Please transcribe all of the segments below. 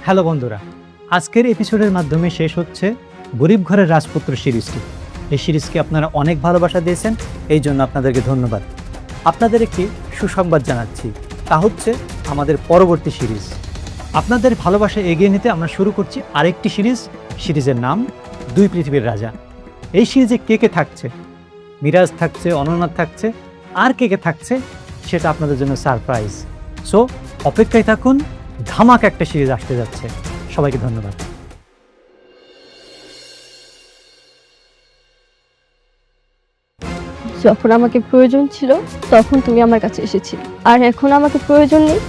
Hello বন্ধুরা, আজকের এপিসোডের মাধ্যমে শেষ হচ্ছে গরিব ঘরের রাজপুত্র সিরিজটি। এই সিরিজকে আপনারা অনেক ভালোবাসা দিয়েছেন, এই জন্য আপনাদেরকে ধন্যবাদ। আপনাদের একটি সুসংবাদ জানাচ্ছি, তা হচ্ছে আমাদের পরবর্তী সিরিজ। আপনাদের ভালোবাসা এগিয়ে নিতে আমরা শুরু করছি আরেকটি সিরিজের নাম দুই পৃথিবীর রাজা। এই সিরিজে কে কে থাকছে, মিরাজ থাকছে, অনন্যা থাকছে, আর কে কে থাকছে সেটা আপনাদের জন্য সারপ্রাইজ। সো অপেক্ষায় থাকুন, ধামাক একটা সিরিজ আসতে যাচ্ছে। সবাইকে ধন্যবাদ। যখন আমাকে প্রয়োজন ছিল তখন তুমি আমার কাছে এসেছিলে, আর এখন আমাকে প্রয়োজন নেই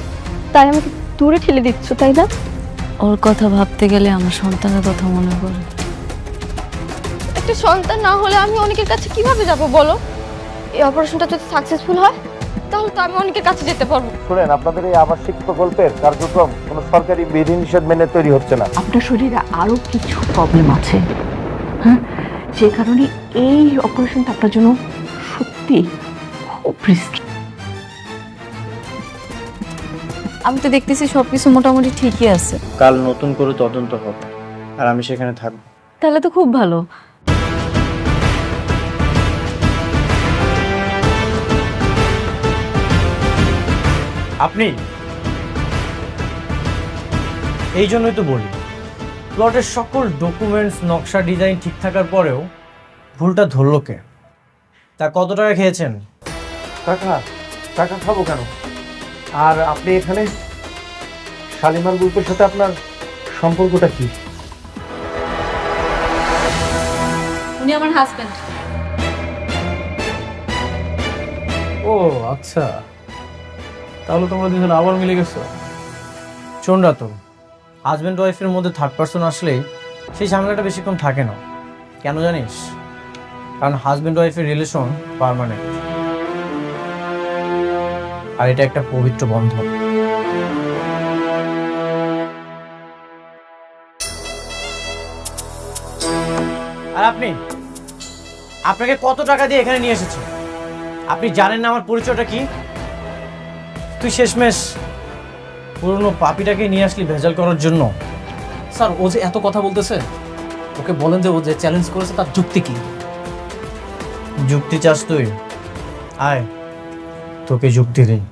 তাই আমাকে দূরে ঠেলে দিচ্ছ, তাই না? ওর কথা ভাবতে গেলে আমার সন্তানের কথা মনে পড়ে। একটা সন্তান না হলে আমি অনেকের কাছে কিভাবে যাব বলো? এই অপারেশনটা যদি সাকসেসফুল হয় তাহলে তো আমি অনেকের কাছে যেতে পারবো। শুনেন, আপনাদের এই আবাসিক প্রকল্পের কার্যক্রম কোনো সরকারি বিধিনিষেধ মেনে তৈরি হচ্ছে না। আপনার শরীরে আরো কিছু প্রবলেম আছে, হ্যাঁ, যে কারণে এই অপারেশনটা আপনার জন্য সত্যি খুব রিস্কি। আমি তো দেখতেছি সবকিছু মোটামুটি ঠিকই আছে। কাল নতুন করে তদন্ত হবে আর আমি সেখানে থাকবো। তাহলে তো খুব ভালো। আপনি এই জন্যই তো বলি, প্লটের সকল ডকুমেন্টস, নকশা, ডিজাইন ঠিক থাকার পরেও ভুলটা ধরলো কে? তা কত টাকা খেয়েছেন? টাকা টাকা খাবো কেন? আর আপনি এখানে শালিমার গ্রুপের সাথে আপনার সম্পর্কটা কি? উনি আমার হাজবেন্ড। ও আচ্ছা, তাহলে তোমরা দুজন আবার মিলে গেছো। চোনরা তো হাজব্যান্ড ওয়াইফের মধ্যে থার্ড পার্সন আসলেই সেই ঝামেলাটা বেশিক্ষণ থাকে না। কেন জানিস? কারণ হাজব্যান্ড ওয়াইফের রিলেশন পার্মানেন্ট, আর এটা একটা পবিত্র বন্ধন। আর আপনাকে কত টাকা দিয়ে এখানে নিয়ে এসেছি? আপনি জানেন না আমার পরিচয়টা কি? তুই শেষমেশ পুরনো পাপিটাকে নিয়ে আসলি ভেজাল করার জন্য। স্যার, ও যে এত কথা বলতেছে, ওকে বলেন যে ও যে চ্যালেঞ্জ করেছে তার যুক্তি কি? যুক্তি চাস তুই? আয়, তোকে যুক্তি দিই।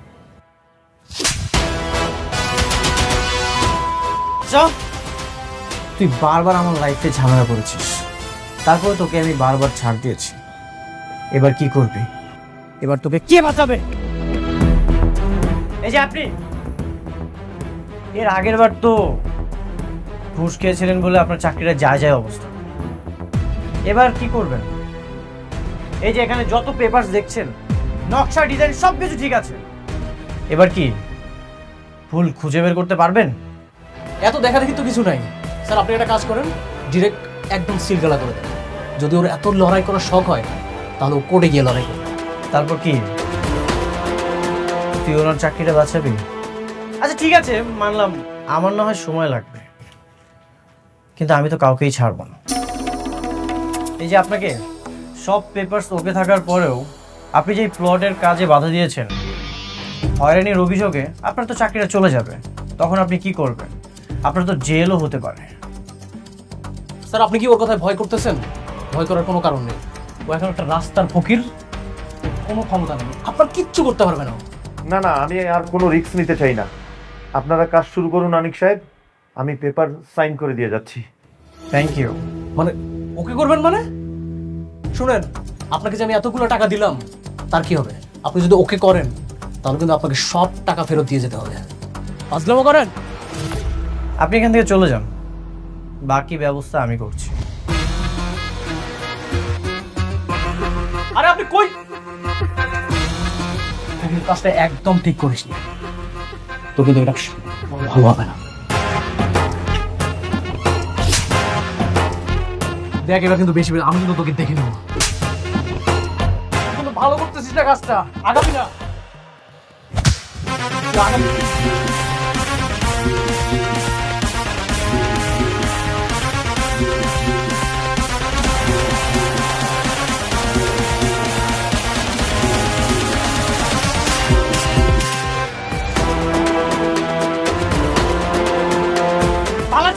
তুই বারবার আমার লাইফে ঝামেলা করেছিস, তারপরে তোকে আমি বারবার ছাড় দিয়েছি। এবার কি করবি? এবার তোকে কে বাঁচাবে? এই যে আপনি এর আগের বার তো ঘুষ খেয়েছিলেন বলে আপনার চাকরিটা যায় যায় অবস্থা। এবার কি করবেন? এই যে এখানে যত পেপারস দেখছেন, নকশা, ডিজাইন সবকিছু ঠিক আছে। এবার কি ভুল খুঁজে বের করতে পারবেন? এত দেখা দেখি তো কিছু নাই। স্যার, আপনি একটা কাজ করেন, ডিরেক্ট একদম সিলগালা করে দেন। যদি ওর এত লড়াই করার শখ হয় তাহলে ও কোর্টে গিয়ে লড়াই করবে। তারপর কি তুই ওনার চাকরিটা বাঁচাবি? আচ্ছা ঠিক আছে, মানলাম আমার না হয় সময় লাগবে, কিন্তু আমি তো কাউকেই ছাড়বো না। এই যে আপনাকে সব পেপারস ওকে থাকার পরেও আপনি যে প্লটের কাজে বাধা দিয়েছেন, হয়রানির অভিযোগে আপনার তো চাকরিটা চলে যাবে। তখন আপনি কি করবেন? আপনার তো জেলও হতে পারে। স্যার, আপনি কি ওর কথায় ভয় করতেছেন? ভয় করার কোনো কারণ নেই। ও এখন একটা রাস্তার ফকির, কোনো ক্ষমতা নেই, আপনার কিচ্ছু করতে পারবে না। না না, আমি আর কোনো রিস্ক নিতে চাই না। আপনারা কাজ শুরু করুন আনিক সাহেব, আমি পেপার সাইন করে দিয়ে যাচ্ছি। Thank you. মানে ওকে করবেন মানে? শুনেন, আপনাকে যে আমি এতগুলো টাকা দিলাম তার কি হবে? আপনি যদি ওকে করেন তাহলে কিন্তু আপনাকে সব টাকা ফেরত দিয়ে যেতে হবে। ফাজলামো করেন? আপনি এখান থেকে চলে যান, বাকি ব্যবস্থা আমি করছি। আরে আপনি কই? তুই কাজটা একদম ঠিক করিস নি, তো কিন্তু এটা ভালো হবে না। দেখ, এবার কিন্তু বেশি, আমি কিন্তু তোকে দেখে নেব। কিন্তু ভালো করতেছিস না কাজটা, আগাবি না। তুই আগাবি।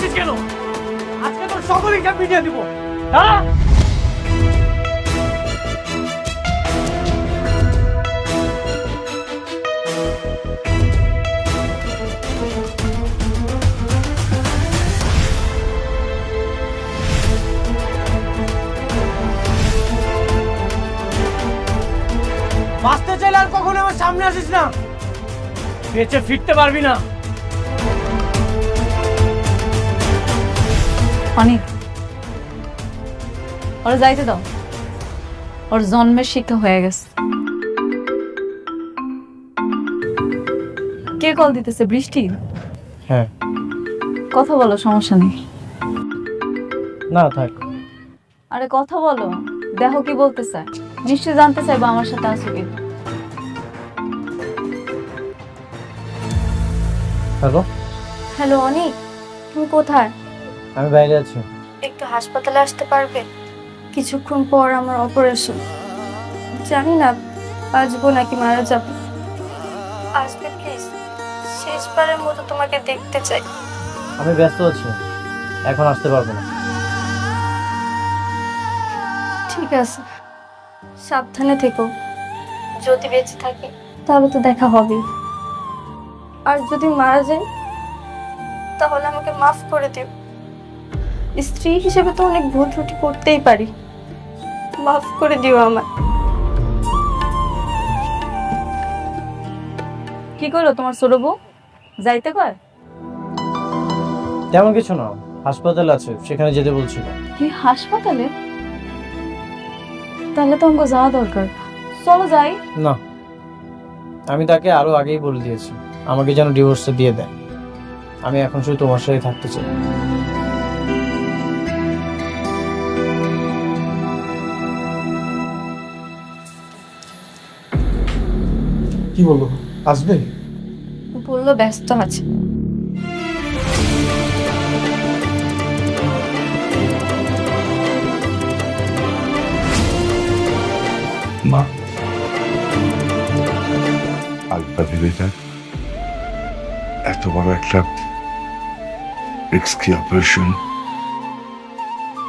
আছিস কেন? আজকে তোর সকল হিসাব মিটিয়ে দিব। হ্যাঁ, বাঁচতে চাইলে আর কখনো আমার সামনে আসিস না, বেঁচে ফিরতে পারবি না। অনেক ওরা যাইতে দাও, ওর জন্মের শিক্ষা হয়ে গেছে। কে কল দিতেছে? বৃষ্টি? হ্যাঁ, কথা বলো, সমস্যা নেই। না থাক। আরে কথা বলো, দেখো কি বলতে চায়। নিশ্চয়ই জানতে চাইবা আমার সাথে আছো কি। হ্যালো, হ্যালো অনিক, তুমি কোথায়? আমি বাইরে আছি। একটু হাসপাতালে আসতে পারবে? কিছুক্ষণ পর আমার অপারেশন। জানি না বাঁচবো নাকি মারা যাবো। আসবে প্লিজ, শেষবারের মতো তোমাকে দেখতে চাই। আমি ব্যস্ত আছি, এখন আসতে পারবো না। ঠিক আছে, সাবধানে থেকো। যদি বেঁচে থাকি তাহলে তো দেখা হবে, আর যদি মারা যাই তাহলে আমাকে মাফ করে দিও। স্ত্রী হিসেবে তো অনেক ভুল ত্রুটি করতেই পারি, মাফ করে দিও আমার। কি করো তোমার ছোট বউ? যাইতে কয়? তেমন কিছু না, হাসপাতাল আছে, সেখানে যেতে বলছিল। কি হাসপাতালে? তাহলে তো আমাকে যাওয়া দরকার, চলো যাই। না, আমি তাকে আরো আগেই বলে দিয়েছি আমাকে যেন ডিভোর্সটা দিয়ে দেয়। আমি এখন শুধু তোমার সাথে থাকতে চাই। কি বলবো, আসবে? বললো ব্যস্ত আছে। মা, আলটা ভেবে দেখ, এত বড় একটা রিস্কি অপারেশন,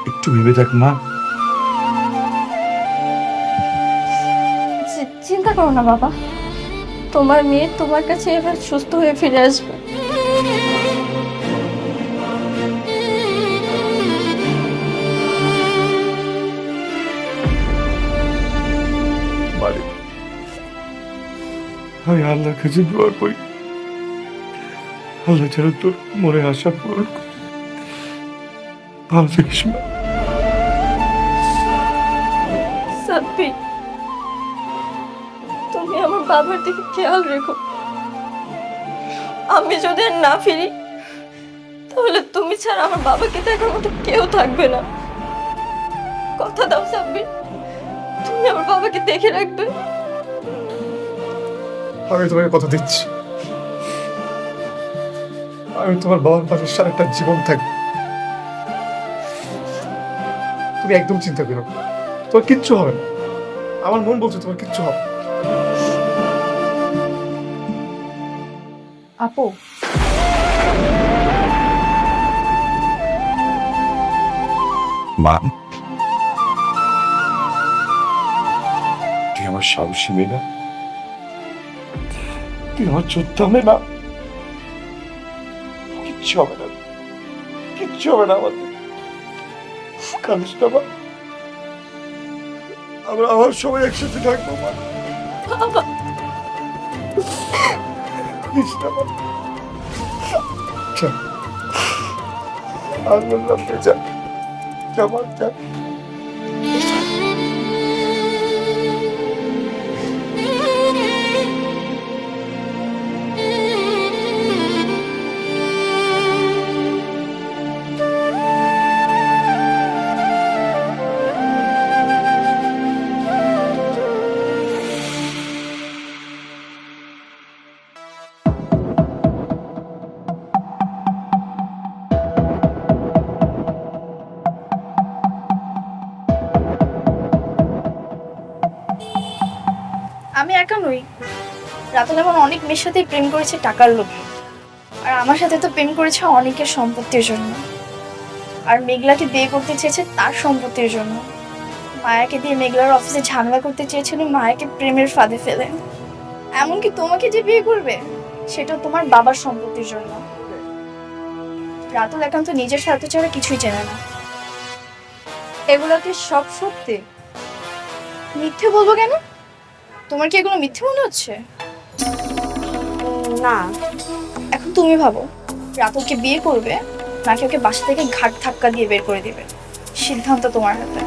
একটু ভেবে দেখ মা। চিন্তা করো না বাবা, তোমার মেয়ে তোমার কাছে এবার সুস্থ হয়ে ফিরে আসবে। মারে, আমি আল্লাহর কাছে দোয়া করি, আল্লাহ যেন তোর মনে আশা পূরণ করে। ভালো থাকিস মা। সাব্বি, তুমি আমার বাবার দিকে খেয়াল রেখো। আমি যদি আর না ফিরি তাহলে তুমি ছাড়া আমার বাবাকে দেখার মতো কেউ থাকবে না। কথা দাও সাব্বি, তুমি আমার বাবাকে দেখে রাখবে। আমি তোমাকে কথা দিচ্ছি, আমি তোমার বাবার পাশে সারাটা জীবন থাকবো। তুমি একদম চিন্তা করো না, তোমার কিচ্ছু হবে না। আমার মন বলছে তোমার কিচ্ছু হবে না। আপু, মা, তুই আমার সাহসী মেয়ে না, তুই আমার যোদ্ধা মেয়ে না। কিচ্ছু হবে না, কিচ্ছু হবে না আমাদের। কাঁদিস না মা, আমরা আবার সবাই একসাথে থাকবো মা। কাঁদিস না মা। চল, আর বললাম যা, যা মা, যা। আমি একা নই, রাতুল এমন অনেক মেয়ের সাথেই প্রেম করেছে টাকার লোভে। আর আমার সাথে তো প্রেম করেছে অনেকের সম্পত্তির জন্য, আর মেঘলাকে বিয়ে করতে চেয়েছে তার সম্পত্তির জন্য। মায়াকে দিয়ে মেঘলার অফিসে ঝামেলা করতে চেয়েছিল মায়াকে প্রেমের ফাঁদে ফেলে। এমনকি তোমাকে যে বিয়ে করবে সেটা তোমার বাবার সম্পত্তির জন্য। রাতুল একান্ত নিজের স্বার্থ ছাড়া কিছুই চেনে না। এগুলো কি সব সত্যি? মিথ্যে বলবো কেন? তোমার কি এগুলো মিথ্যে মনে হচ্ছে? না। এখন তুমি ভাবো, রাতুলকে বিয়ে করবে নাকি ওকে বাসা থেকে ঘাট ধাক্কা দিয়ে বের করে দিবে? সিদ্ধান্ত তোমার হাতে।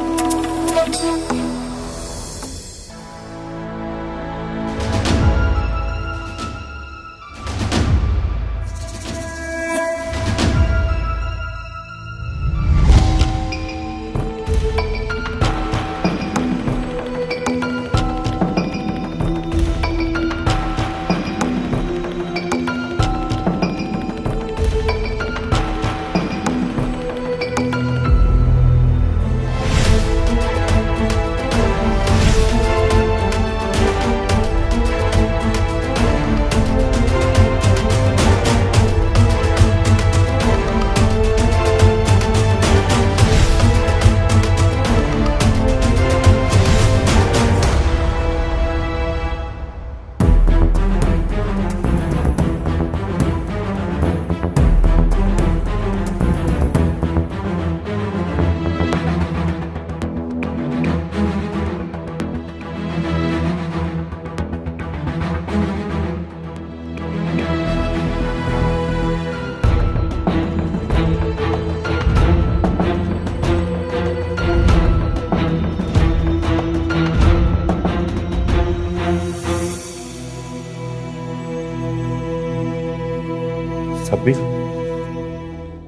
সাব্বির,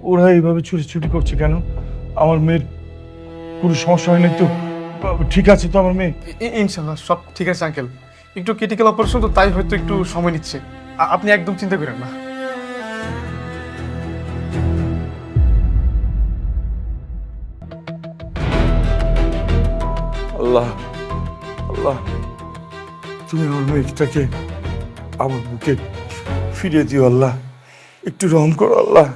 ওরা এইভাবে ছুটি করছে কেন? আমার মেয়ের কোনো সমস্যা হয় নাই তো? ঠিক আছে তো আমার মেয়ে? ইনশাল্লাহ সব ঠিক আছে আঙ্কেল। একটু ক্রিটিক্যাল অপারেশন তো, তাই হয়তো একটু সময় নিচ্ছে। আপনি একদম চিন্তা করেন না। আল্লাহ আল্লাহ, তুমি আমার মেয়েটাকে আমার বুকে ফিরিয়ে দিও আল্লাহ, একটু রহম করো আল্লাহ।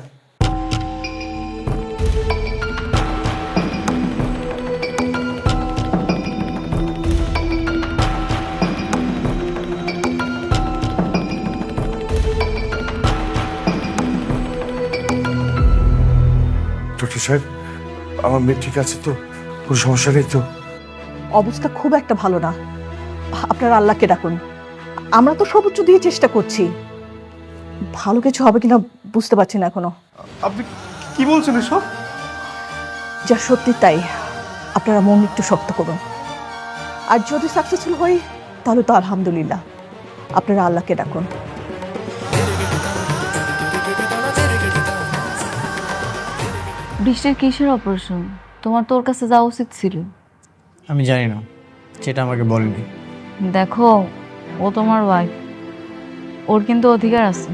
ডক্টর সাহেব, আমার মেয়ে ঠিক আছে তো? কোনো সমস্যা নেই তো? অবস্থা খুব একটা ভালো না, আপনারা আল্লাহকে ডাকুন। আমরা তো সর্বোচ্চ দিয়ে চেষ্টা করছি, ভালো কিছু হবে কিনা বুঝতে পারছি না এখনো। আপনি কি বলছেন এসব? যা সত্যি তাই, আপনারা মন একটু শক্ত করুন। আর যদি সাকসেসফুল হই তাহলে তো আলহামদুলিল্লাহ, আপনারা আল্লাহকে ডাকুন। বৃষ্টির কিসের অপারেশন? তোমার তোর কাছে যাওয়া উচিত ছিল। আমি জানি না, সেটা আমাকে বলেনি। দেখো, ও তোমার ওয়াইফ, ওর কিন্তু অধিকার আছে।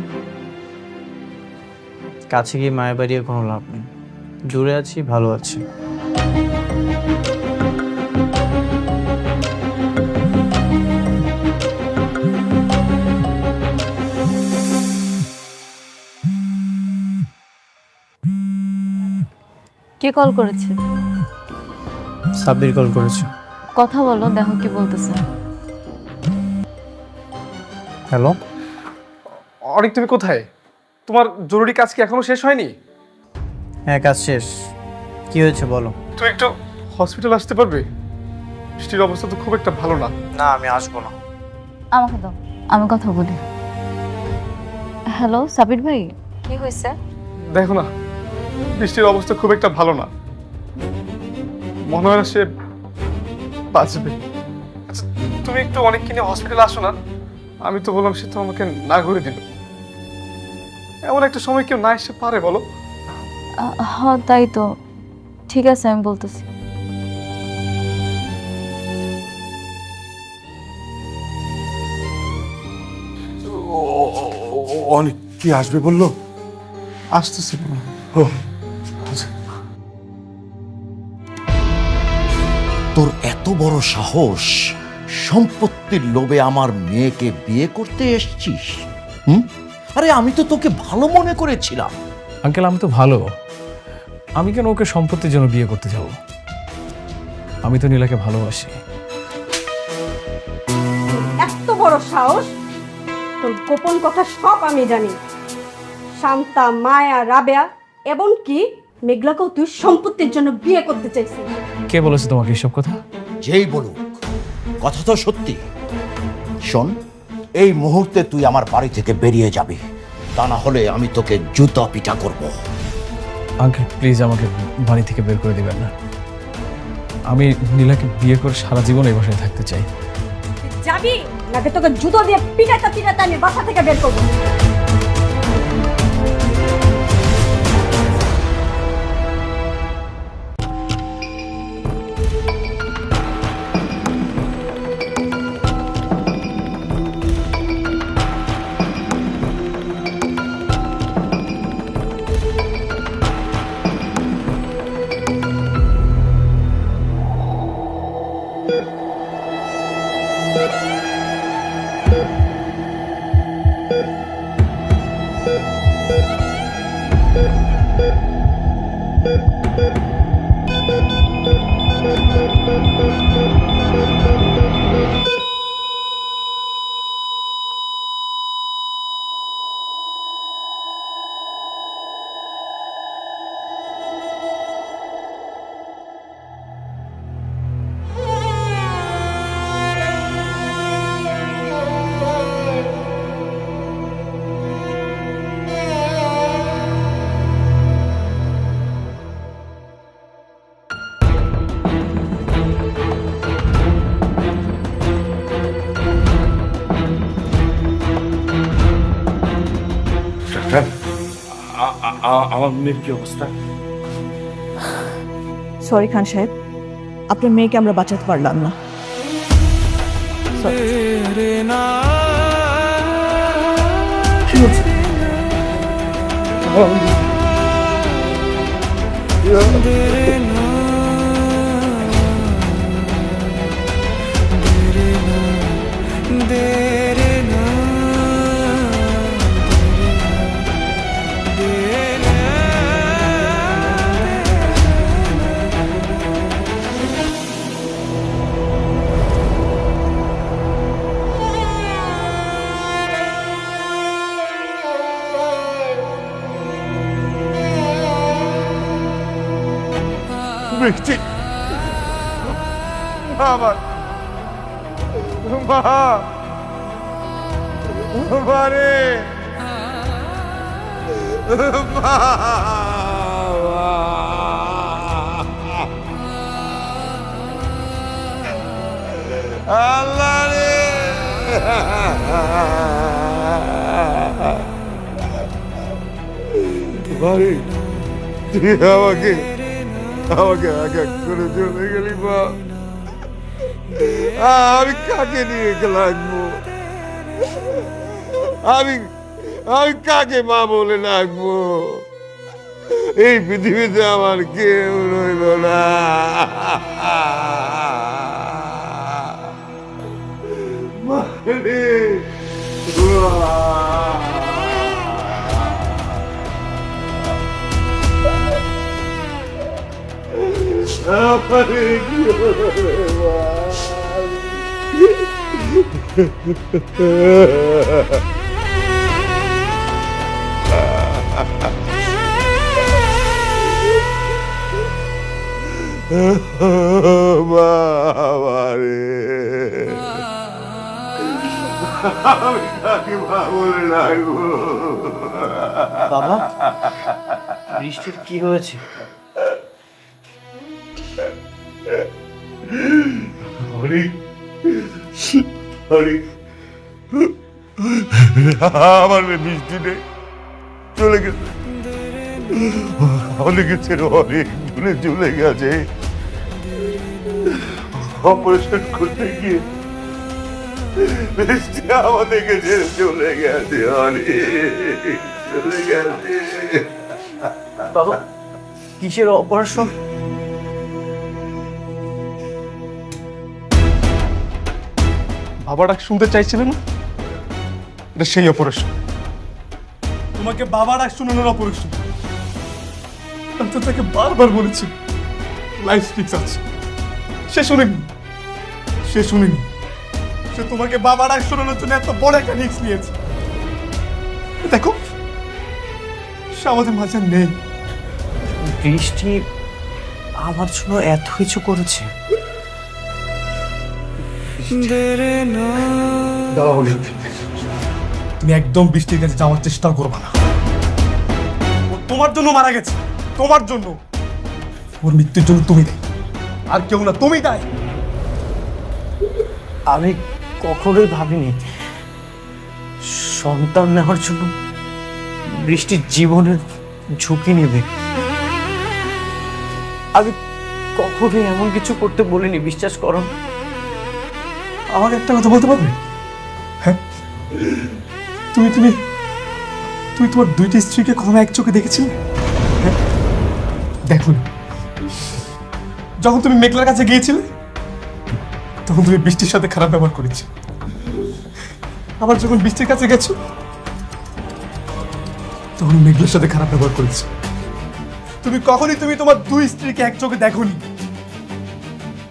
কাছে গিয়ে মায়ের বাড়িয়ে কোনো লাভ নেই। দূরে আছি, ভালো আছি। কে কল করেছে? সাব্বির কল করেছে। কথা বলো, দেখো কি বলতেছে। হ্যালো, অনেক, তুমি কোথায়? তোমার জরুরি কাজ কি এখনো শেষ হয়নি? হ্যাঁ, কাজ শেষ। কি হয়েছে বলো। তুমি একটু হসপিটাল আসতে পারবে? বৃষ্টির অবস্থা তো খুব একটা ভালো না। না, আমি আসবো না। আমাকে দাও, আমি কথা বলি। হ্যালো সাবির ভাই, কি হয়েছে? দেখো না, বৃষ্টির অবস্থা খুব একটা ভালো না। মনে হয় না সে বাঁচবে। আচ্ছা, তুমি একটু অনেক কিনে হসপিটালে আসো না। আমি তো বললাম, সে তো আমাকে না ঘুরে দিল। এমন একটা সময় কেউ না এসে পারে বলো? হ্যাঁ তাই তো, ঠিক আছে আমি বলতেছি। অনেক কি আসবে বললো? আসতেছি। ও তোর এত বড় সাহস, সম্পত্তির লোভে আমার মেয়েকে বিয়ে করতে এসছিস? আরে আমি তো তোকে ভালো মনে করেছিলাম। আঙ্কেল আমি তো ভালো, আমি কেন ওকে সম্পত্তির জন্য বিয়ে করতে যাব? আমি তো নীলাকে ভালোবাসি। এত বড় সাহস! তোর গোপন কথা সব আমি জানি। শান্তা, মায়া, রাবেয়া এমনকি মেঘলাকেও তুই সম্পত্তির জন্য বিয়ে করতে চাইছিস। কে বলেছে তোমাকে এসব কথা? যেই বলুক, কথা তো সত্যি। শোন, এই মুহূর্তে তুই আমার বাড়ি থেকে বেরিয়ে যাবি, তা না হলে আমি তোকে জুতা পিটা করব। আঙ্কেল প্লিজ আমাকে বাড়ি থেকে বের করে দিবেন না। আমি নীলাকে বিয়ে করে সারা জীবন এই বাসায় থাকতে চাই। তুই যাবি নাকি তোকে জুতো দিয়ে পিটাতে পিটাতে আমি বাসা থেকে বের করবো? ডাক্তার, আমার মেয়ের কি অবস্থা? সরি খান সাহেব, আপনার মেয়েকে আমরা বাঁচাতে পারলাম না। কি হচ্ছে? বৃষ্টি, আমার মা, মারে মা, আল্লাহ রে, মারে তুই আমাকে আমাকে এক এক করে চলে গেলি মা। আমি কাকে নিয়ে লাগবো? আমি আমি কাকে মা বলে ডাকবো? এই পৃথিবীতে আমার কেউ রইল না। মা রে, আমারে কি হবে মা? বাবারে, আমি কাকে মা বলে ডাকবো? বাবা, বৃষ্টির কি হয়েছে? হরি হরি, আমার মেয়ে বৃষ্টি নেই, চলে গেছে। অনেকে ছেড়ে অনেক দূরে চলে গেছে। অপারেশন করতে গিয়ে বৃষ্টি আমাদেরকে ছেড়ে চলে গেছে, অনেক চলে গেছে। বাবা, কিসের অপারেশন? বাবাটা শুনতে চাইছিলেন না? এটা সেই অপারেশন। তোমাকে বাবা ডাক শোনানোর অপারেশন। আমি তো তাকে বারবার বলেছি লাইফ রিস্ক আছে, সে শুনেনি। সে তোমাকে বাবা ডাক শোনানোর জন্য এত বড় একটা রিস্ক নিয়েছে। দেখো সে আমাদের মাঝে নেই। বৃষ্টি আমার জন্য এত কিছু করেছে। তুমি একদম বৃষ্টির কাছে যাওয়ার চেষ্টা করবা না। ও তোমার জন্য মারা গেছে, তোমার জন্য। ওর মৃত্যুর জন্য তুমি দায়ী, আর কেউ না, তুমি দায়ী। আমি কখনোই ভাবিনি সন্তান নেওয়ার জন্য বৃষ্টির জীবনের ঝুঁকি নেবে। আমি কখনোই এমন কিছু করতে বলিনি, বিশ্বাস করো। আমাকে একটা কথা বলতে পারবে? হ্যাঁ, তুমি তুমি তুমি তোমার দুইটি স্ত্রীকে কখনো এক চোখে দেখেছিলে? হ্যাঁ? দেখোনি। যখন তুমি মেঘলার কাছে গিয়েছিলে তখন তুমি বৃষ্টির সাথে খারাপ ব্যবহার করেছি। আবার যখন বৃষ্টির কাছে গেছো তখন মেঘলার সাথে খারাপ ব্যবহার করেছি। তুমি কখনই তোমার দুই স্ত্রীকে এক চোখে দেখোনি।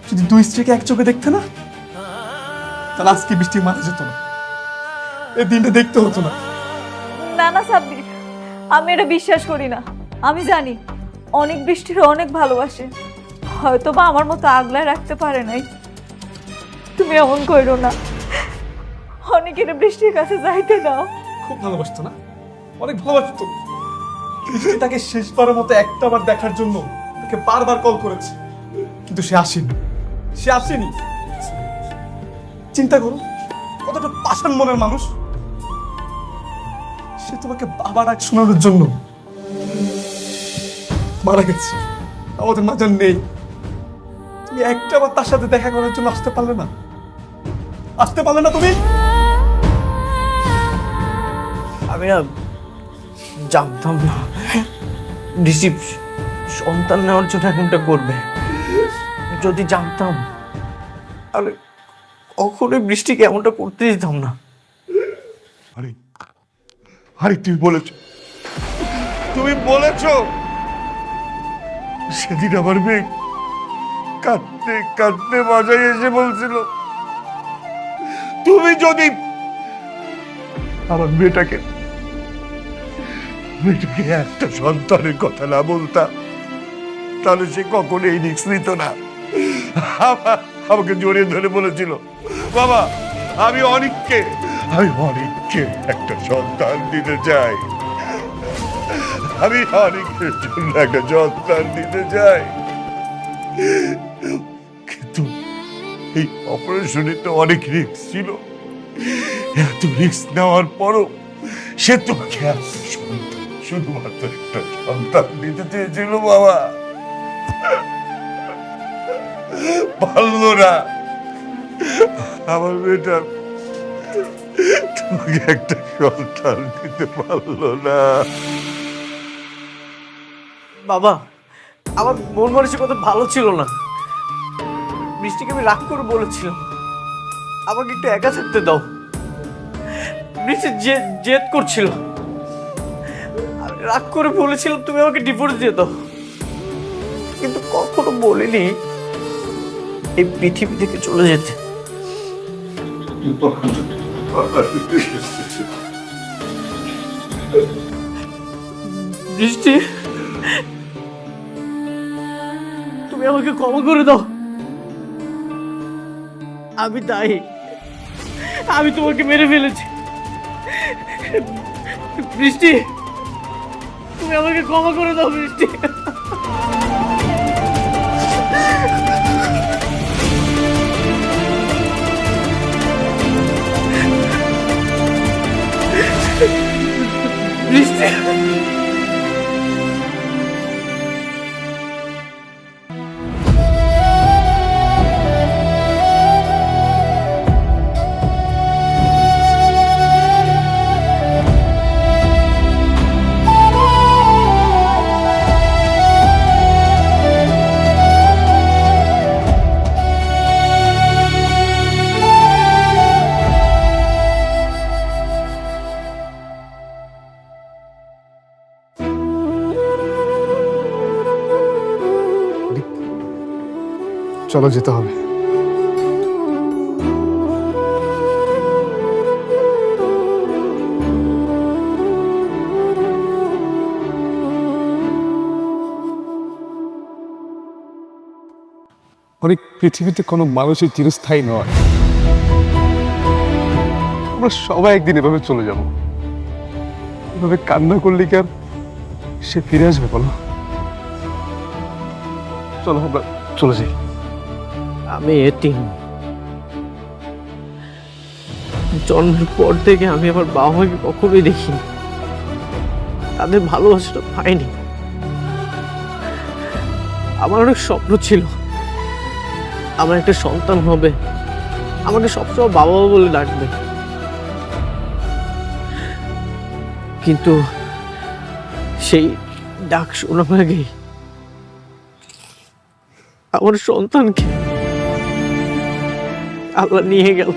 যদি দুই স্ত্রীকে এক চোখে দেখতে না, তাহলে আজকে বৃষ্টি মারা যেত না, এই দিনটা দেখতে হতো না। না না সাব্বির, আমি এটা বিশ্বাস করি না। আমি জানি অনেক বৃষ্টির অনেক ভালোবাসে, হয়তো বা আমার মতো আগলায় রাখতে পারে নাই। তুমি এমন করো না, অনেকের বৃষ্টির কাছে যাইতে দাও। খুব ভালোবাসতো না? অনেক ভালোবাসতো। বৃষ্টি তাকে শেষবারের মতো একটা বার দেখার জন্য তাকে বারবার কল করেছে, কিন্তু সে আসেনি। চিন্তা করো কতটা পাষাণ মনের মানুষ। সে তোমাকে বাবা ডাক শোনানোর জন্য মারা গেছে, আমাদের মাঝে নেই। তুমি একটা বার তার সাথে দেখা করার জন্য আসতে পারলে না তুমি? আমি না জানতাম না বৃষ্টি সন্তান নেওয়ার জন্য এমনটা করবে। যদি জানতাম তাহলে কখনোই বৃষ্টিকে এমনটা করতে দিতাম না। আরে তুমি বলেছ সেদিন আমার মেয়ে কাঁদতে কাঁদতে বাজায় এসে বলছিল, তুমি যদি আমার মেয়েটাকে একটা সন্তানের কথা না বলতা, তাহলে সে কখনো এই রিস্ক নিত না। আমাকে জড়িয়ে ধরে বলেছিল, বাবা আমি অনেককে একটা সন্তান দিতে চাই, আমি অনেকের জন্য একটা সন্তান দিতে চাই। কিন্তু এই অপারেশনে তো অনেক রিস্ক ছিল। এত রিস্ক নেওয়ার পরও সে তোমাকে শুধুমাত্র একটা সন্তান দিতে চেয়েছিল। বাবা পারল না, আমার মেয়েটা তোমাকে একটা সন্তান দিতে পারলো না। বাবা, আমার মন মানসিকতা ভালো ছিল না। বৃষ্টিকে আমি রাগ করে বলেছিলাম আমাকে একটু একা থাকতে দাও। বৃষ্টি জেদ করছিল, আমি রাগ করে বলেছিলাম তুমি আমাকে ডিভোর্স দিয়ে দাও, কিন্তু কখনো বলিনি এই পৃথিবী থেকে চলে যেতে। বৃষ্টি, তুমি আমাকে ক্ষমা করে দাও। আমি দায়ী, আমি তোমাকে মেরে ফেলেছি। বৃষ্টি, তুমি আমাকে ক্ষমা করে দাও। বৃষ্টি, বৃষ্টি। চলো যেতে হবে। অনেক পৃথিবীতে কোনো মানুষই চিরস্থায়ী নয়। আমরা সবাই একদিন এভাবে চলে যাব। এভাবে কান্না করলে কি আর সে ফিরে আসবে বলো? চলো আমরা চলে যাই। আমি এতিম। জন্মের পর থেকে আমি আমার বাবা মাকে কখনোই দেখিনি, তাদের ভালোবাসাটা পাইনি। আমার অনেক স্বপ্ন ছিল আমার একটা সন্তান হবে, আমাকে সবসময় বাবা বাবা বলে ডাকবে, কিন্তু সেই ডাক শোনার আগেই আমার সন্তানকে আল্লাহ নিয়ে গেল।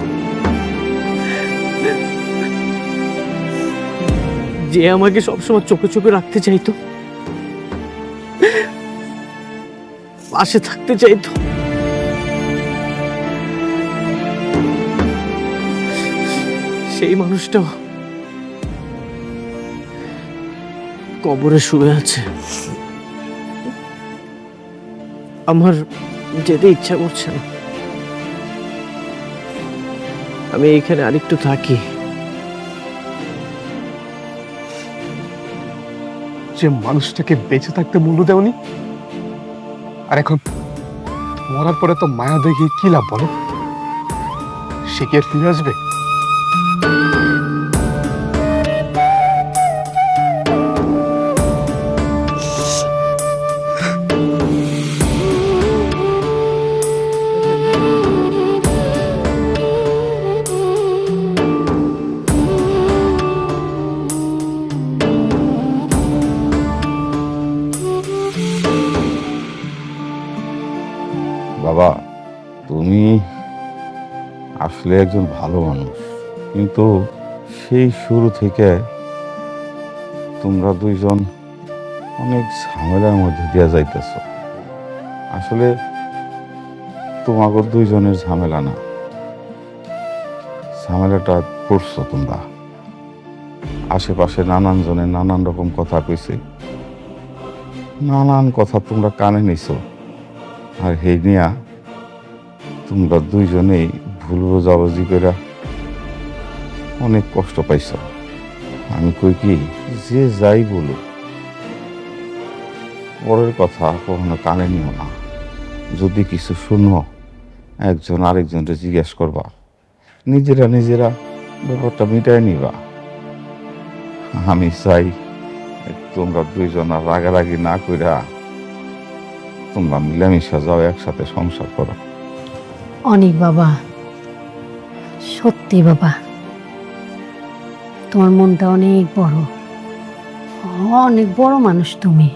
যে আমাকে সবসময় চোখে চোখে রাখতে চাইতো, পাশে থাকতে চাইতো, সেই মানুষটাও কবরে শুয়ে আছে। আমার যেতে ইচ্ছা করছে না, আমি এইখানে আরেকটু থাকি। যে মানুষটাকে বেঁচে থাকতে মূল্য দেওনি, আর এখন মরার পরে তো মায়া দেখে কি লাভ বলো? সে কি আর ফিরে আসবে? বাবা, তুমি আসলে একজন ভালো মানুষ, কিন্তু সেই শুরু থেকে তোমরা দুইজন অনেক ঝামেলার মধ্যে দিয়ে যাইতেছ। আসলে তোমাকে দুইজনের ঝামেলা না, ঝামেলাটা করছো তোমরা। আশেপাশে নানান জনে নানান রকম কথা কইছে, নানান কথা তোমরা কানে নিছো, আর সেই নিয়া তোমরা দুইজনেই ভুল বোঝাবুঝি করে অনেক কষ্ট পাইছ। আমি কই কি, যে যাই বলুক পরের কথা কখনো কানে নিও না। যদি কিছু শুনো, একজন আরেকজনকে জিজ্ঞেস করবা, নিজেরা ব্যাপারটা মিটাই নিবা। আমি চাই তোমরা দুইজন আর রাগারাগি না কইরা তোমরা মিলামিশা যাও, একসাথে সংসার করো। অনেক বাবা, সত্যি বাবা, তোমার মনটা অনেক বড়, অনেক বড় মানুষ তুমি।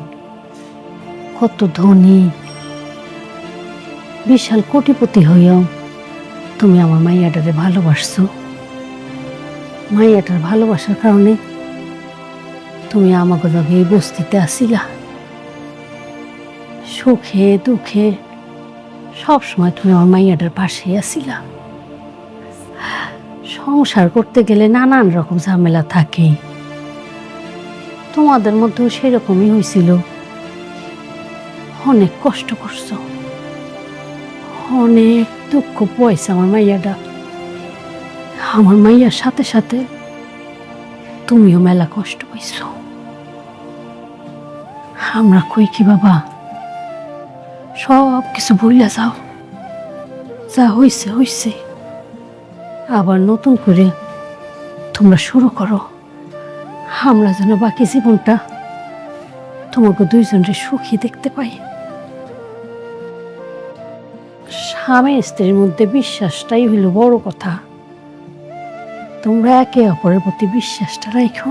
কত ধনী, বিশাল কোটিপতি হইয়াও তুমি আমার মাইয়াটারে ভালোবাসছো। মাইয়াটার ভালোবাসার কারণে তুমি আমাকে লগে এই বস্তিতে আসিলা। সুখে দুঃখে সবসময় তুমি আমার মাইয়াটার পাশে আসিলা। সংসার করতে গেলে নানান রকম ঝামেলা থাকে, তোমাদের মধ্যেও সেরকমই হয়েছিল। অনেক কষ্ট করছো, অনেক দুঃখ পাইছে আমার মাইয়াটা। আমার মাইয়ার সাথে সাথে তুমিও মেলা কষ্ট পাইছো। আমরা কই কি বাবা, সব কিছু ভুলে যাও, যা হইছে হইছে, আবার নতুন করে তোমরা শুরু করো। আমরা যেন বাকি জীবনটা তোমাকে দুইজনের সুখী দেখতে পাই। স্বামী স্ত্রীর মধ্যে বিশ্বাসটাই হইল বড় কথা। তোমরা একে অপরের প্রতি বিশ্বাসটা রাখো,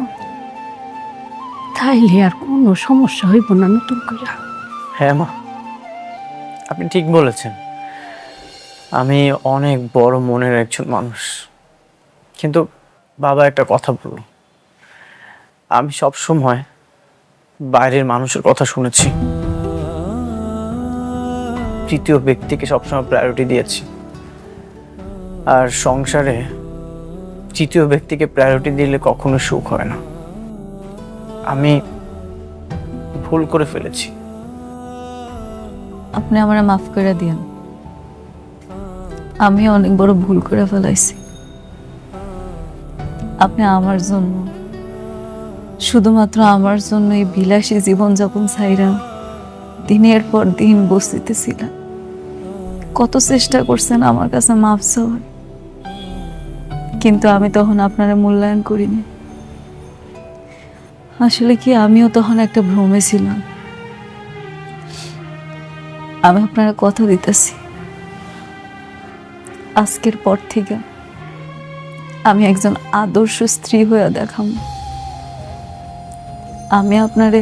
তাইলে আর কোনো সমস্যা হইব না নতুন করে। হ্যাঁ মা, আপনি ঠিক বলেছেন। আমি অনেক বড় মনের একজন মানুষ, কিন্তু বাবা একটা কথা বলল, আমি সব সময় বাইরের মানুষের কথা শুনেছি, তৃতীয় ব্যক্তিকে সবসময় প্রায়োরিটি দিয়েছি, আর সংসারে তৃতীয় ব্যক্তিকে প্রায়োরিটি দিলে কখনো সুখ হয় না। আমি ভুল করে ফেলেছি। আপনি আমারে মাফ করে দিন, আমি অনেক বড় ভুল করে ফেলাইছি। আপনি আমার জন্য, শুধুমাত্র আমার জন্য এই বিলাসী জীবনযাপন ছাইরা দিনের পর দিন বসতিতে ছিলেন। কত চেষ্টা করছেন আমার কাছে মাফ চাওয়ার, কিন্তু আমি তখন আপনারা মূল্যায়ন করিনি। আসলে কি আমিও তখন একটা ভ্রমে ছিলাম। আমি আপনারা কথা দিতেছি, আজকের পর থেকে আমি একজন আদর্শ স্ত্রী হয়ে দেখাম। আমি আপনারে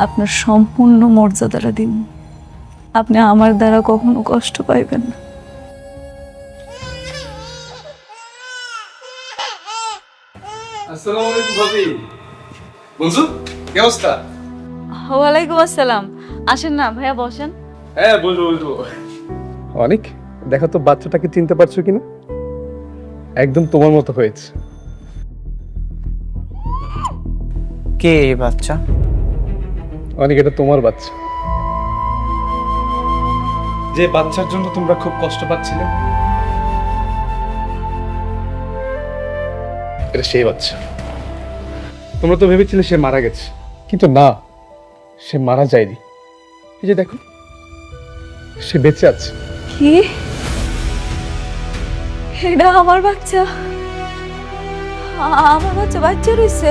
আপনার সম্পূর্ণ মর্যাদাটা দিব। আপনি আমার দ্বারা কখনো কষ্ট পাইবেন না। আসসালামু আলাইকুম ভাবি। বলছো কি অবস্থা? ওয়ালাইকুম আসসালাম। আসেন না ভাইয়া, বসেন। হ্যাঁ বলবো বলবো। অনেক দেখো তো বাচ্চাটাকে চিনতে পারছো কিনা? একদম তোমার মতো হয়েছে। কে এই বাচ্চা? অনেক, এটা তোমার বাচ্চা। যে বাচ্চার জন্য তোমরা খুব কষ্ট পাচ্ছিলে, এটা সেই বাচ্চা। তোমরা তো ভেবেছিলে সে মারা গেছে, কিন্তু না, সে মারা যায়নি। এই যে দেখো, সে বেঁচে আছে। কি? এটা আমার বাচ্চা? আমার বাচ্চা বাচ্চা রয়েছে?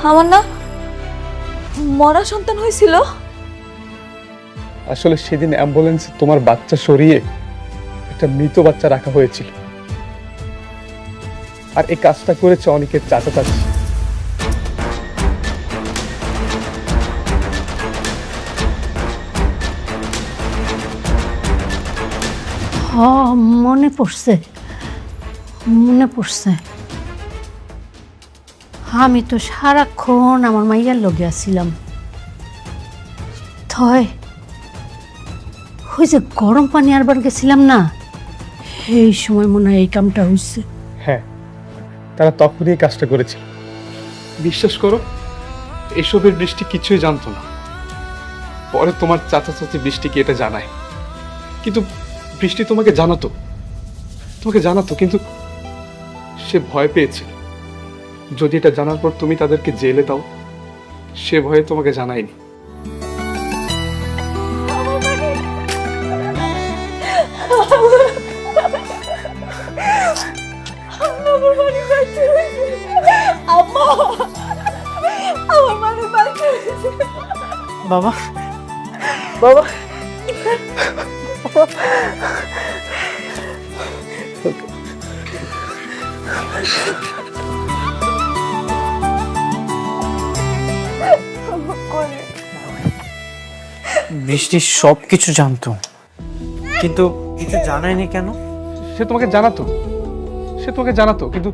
আমার না মরা সন্তান হয়েছিল? আসলে সেদিন অ্যাম্বুলেন্সে তোমার বাচ্চা সরিয়ে একটা মৃত বাচ্চা রাখা হয়েছিল, আর এই কাজটা করেছে অনেকের চাচা চাচি। মনে পড়ছে, মনে পড়ছে। আমি তো সারাক্ষণ আমার মাইয়ার লগে আছিলাম। থয় ওই যে গরম পানি আরবার গেছিলাম না, এই সময় মনে হয় এই কামটা হয়েছে। হ্যাঁ, তারা তখনই এই কাজটা করেছিল। বিশ্বাস করো, এসবের বৃষ্টি কিছুই জানতো না। পরে তোমার চাচা চাচি বৃষ্টিকে এটা জানায়, কিন্তু বৃষ্টি তোমাকে জানাতো, কিন্তু সে ভয় পেয়েছিল। যদি এটা জানার পর তুমি তাদেরকে জেলে দাও, সে ভয়ে তোমাকে জানায়নি। বাবা, বাবা, বৃষ্টি সবকিছু জানতো, কিন্তু কিছু জানায়নি কেন? সে তোমাকে জানাতো, কিন্তু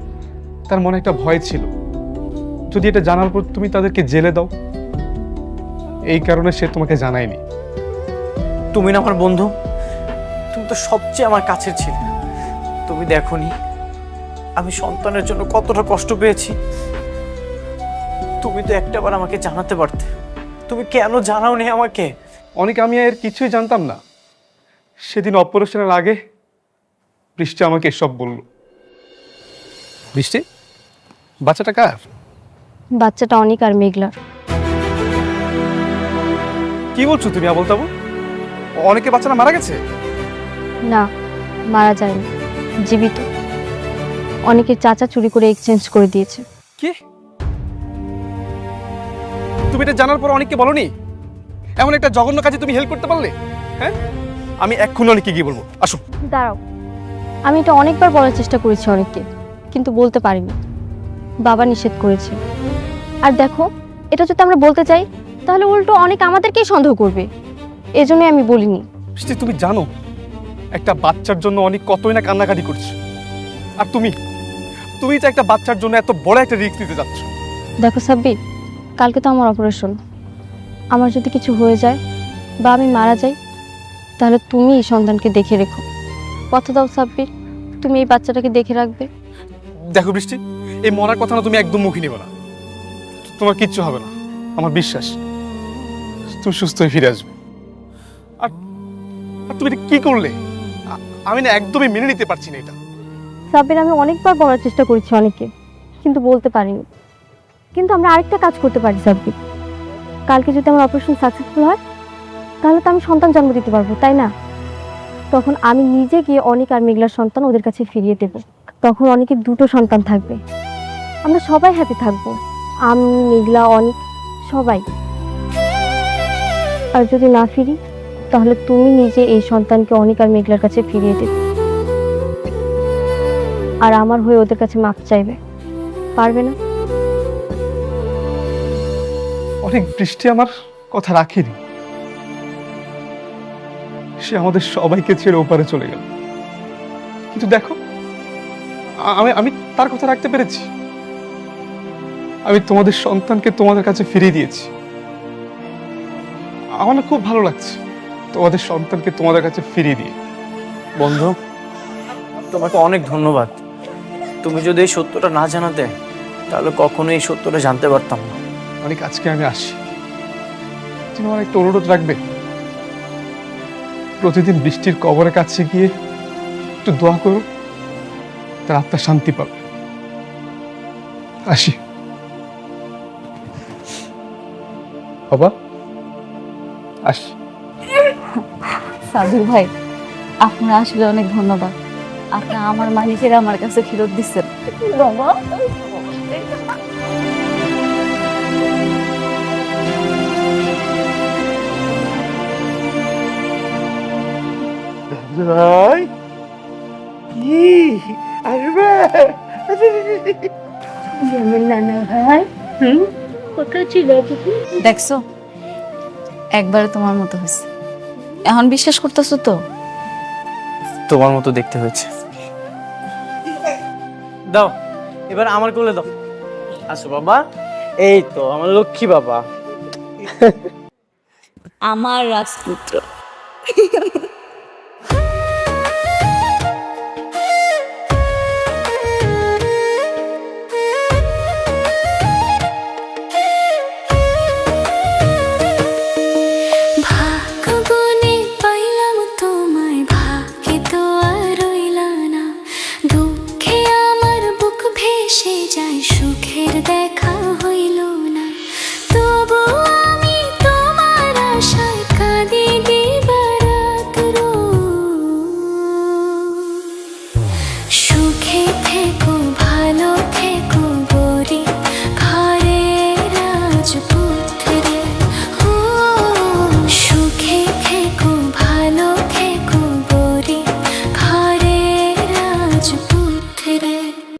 তার মনে একটা ভয় ছিল, যদি এটা জানার পর তুমি তাদেরকে জেলে দাও, এই কারণে সে তোমাকে জানায়নি। তুমি না আমার বন্ধু, তুমি তো সবচেয়ে আমার কাছের ছিলে। তুমি দেখোনি আমি সন্তানের জন্য কতটা কষ্ট পেয়েছি? তুমি তো একটাবার আমাকে জানাতে পারতে, তুমি কেন জানাওনি আমাকে? অনেক, আমি এর কিছুই জানতাম না। সেদিন অপারেশনের আগে বৃষ্টি আমাকে এসব বলল। বৃষ্টি, বাচ্চাটা কার? বাচ্চাটা অনেক আর মেঘলার। কি বলছো তুমি আবল তাবল? অনেকে বাচ্চাটা মারা গেছে? না, মারা যায়নি, জীবিত। অনেকের চাচা চুরি করে এক্সচেঞ্জ করে দিয়েছে। কি? তুমি এটা জানার পর অনেককে বলনি? এমন একটা জঘন্য কাজে তুমি হেল্প করতে পারলে? হ্যাঁ, আমি এক্ষুনি অনেককে গিয়ে বলবো। আসো। দাঁড়াও, আমি এটা অনেকবার বলার চেষ্টা করেছি অনেককে, কিন্তু বলতে পারিনি। বাবা নিষেধ করেছে। আর দেখো, এটা যদি আমরা বলতে চাই তাহলে উল্টো অনেক আমাদেরকেই সন্দেহ করবে, এজন্যই আমি বলিনি। বৃষ্টি, তুমি জানো একটা বাচ্চার জন্য অনেক কতই না কান্নাকাটি করছে, আর তুমি তো একটা বাচ্চার জন্য এত বড় একটা রিস্ক নিতে যাচ্ছ। দেখো সাব্বির, কালকে তো আমার অপারেশন। আমার যদি কিছু হয়ে যায় বা আমি মারা যাই, তাহলে তুমি এই সন্তানকে দেখে রেখো। কথা দাও সাব্বির, তুমি এই বাচ্চাটাকে দেখে রাখবে। দেখো বৃষ্টি, এই মরার কথা না তুমি একদম মুখে নিবে না। তোমার কিচ্ছু হবে না, আমার বিশ্বাস তুমি সুস্থ হয়ে ফিরে আসবে। আর আর তুমি এটা কি করলে? আমি না একদমই মেনে নিতে পারছি না এটা। সাব্বির, আমি অনেকবার বলার চেষ্টা করেছি অনেকে, কিন্তু বলতে পারিনি। কিন্তু আমরা আরেকটা কাজ করতে পারি সাব্বির। কালকে যদি আমার অপারেশন সাকসেসফুল হয়, তাহলে তো আমি সন্তান জন্ম দিতে পারবো, তাই না? তখন আমি নিজে গিয়ে অনেক আর মেঘলার সন্তান ওদের কাছে ফিরিয়ে দেব। তখন অনেকের দুটো সন্তান থাকবে, আমরা সবাই হ্যাপি থাকবো, আমি, মেঘলা, অনেক, সবাই। আর যদি না ফিরি, তাহলে তুমি নিজে এই সন্তানকে অনেক আর মেঘলার কাছে ফিরিয়ে দেবে, আর আমার হয়ে ওদের কাছে মাপ চাইবে। পারবে না? অনেক বৃষ্টি আমার কথা রাখেনি, সে আমাদের সবাইকে ছেড়ে ওপারে চলে গেল। কিন্তু দেখো, আমি আমি তার কথা রাখতে পেরেছি। আমি তোমাদের সন্তানকে তোমাদের কাছে ফিরিয়ে দিয়েছি। আমার না খুব ভালো লাগছে তোমাদের সন্তানকে তোমাদের কাছে ফিরিয়ে দিয়ে। বন্ধু, তোমাকে অনেক ধন্যবাদ। তুমি যদি এই সত্যটা না জানাতে, তাহলে কখনো এই সত্যটা জানতে পারতাম না। অনেক, আজকে আমি আসি, তুমি আমার একটা অনুরোধ রাখবে? প্রতিদিন বৃষ্টির কবরের কাছে গিয়ে একটু দোয়া করো, তার আত্মা শান্তি পাবে। আসি বাবা, আসি। সাবির ভাই, আপনার আসলে অনেক ধন্যবাদ। আপনি আমার মালিকের আমার কাছে ফেরত দিচ্ছেন। ভাই কি আসবে? দেখছো, একবারে তোমার মতো হয়েছে। এখন বিশ্বাস করতেছো তো? তোমার মতো দেখতে হয়েছে। দাও, এবার আমার কোলে দাও। আসো বাবা, এই তো আমার লক্ষ্মী বাবা, আমার রাজপুত্র। দেখা হইল না, তবু আমি তোমার আশা